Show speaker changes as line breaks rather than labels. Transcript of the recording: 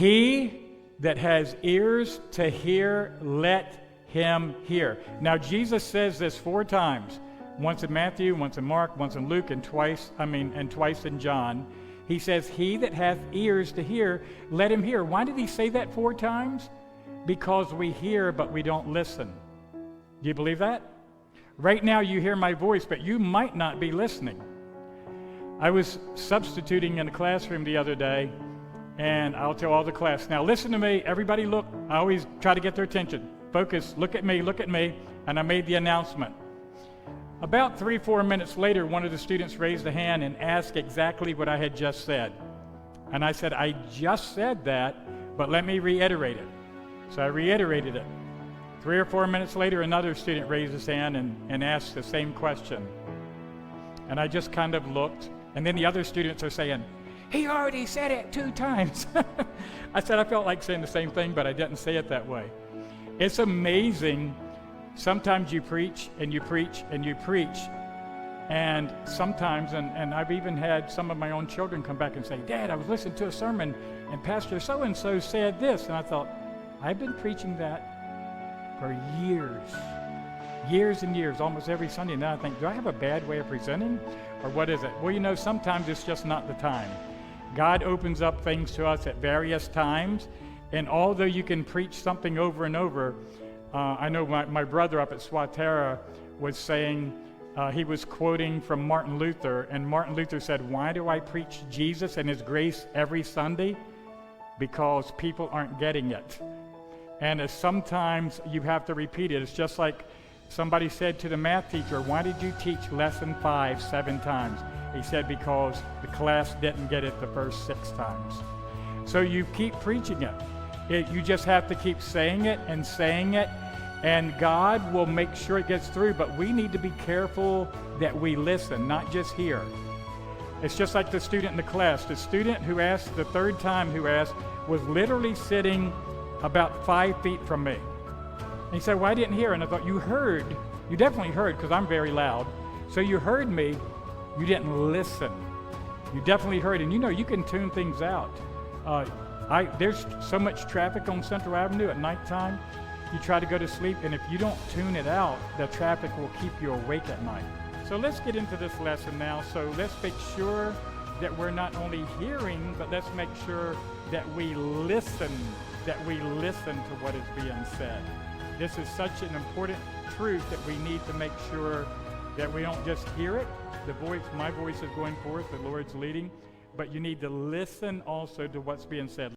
He that has ears to hear, let him hear. Now, Jesus says this 4 times. Once in Matthew, once in Mark, once in Luke, and twice in John. He says, he that hath ears to hear, let him hear. Why did he say that 4 times? Because we hear, but we don't listen. Do you believe that? Right now you hear my voice, but you might not be listening. I was substituting in a classroom the other day, and I'll tell all the class, now listen to me, everybody look. I always try to get their attention. Focus, look at me, and I made the announcement. About 3-4 minutes later, one of the students raised a hand and asked exactly what I had just said. And I said, I just said that, but let me reiterate it. So I reiterated it. 3 or 4 minutes later, another student raised his hand and asked the same question. And I just kind of looked, and then the other students are saying, he already said it 2 times. I said I felt like saying the same thing, but I didn't say it that way. It's amazing. Sometimes you preach and you preach and you preach, and sometimes, and I've even had some of my own children come back and say, Dad, I was listening to a sermon and Pastor so-and-so said this, and I thought, I've been preaching that for years and years, almost every Sunday. Now I think, do I have a bad way of presenting, or what is it? Well, sometimes it's just not the time. God opens up things to us at various times, and although you can preach something over and over, I know my brother up at Swatara was saying, he was quoting from Martin Luther, and Martin Luther said, why do I preach Jesus and his grace every Sunday? Because people aren't getting it. And sometimes you have to repeat it. It's just like somebody said to the math teacher, why did you teach lesson 5 7 times? He said, because the class didn't get it the first 6 times. So you keep preaching it. You just have to keep saying it, and God will make sure it gets through, but we need to be careful that we listen, not just hear. It's just like the student in the class. The student who asked, the 3rd time who asked, was literally sitting about 5 feet from me. And he said, well, I didn't hear. And I thought, you definitely heard, because I'm very loud. So you heard me, you didn't listen. You definitely heard, and you can tune things out. There's so much traffic on Central Avenue at nighttime. You try to go to sleep, and if you don't tune it out, the traffic will keep you awake at night. So let's get into this lesson now. So let's make sure that we're not only hearing, but let's make sure that we listen to what is being said. This is such an important truth that we need to make sure that we don't just hear it. My voice is going forth, the Lord's leading, but you need to listen also to what's being said.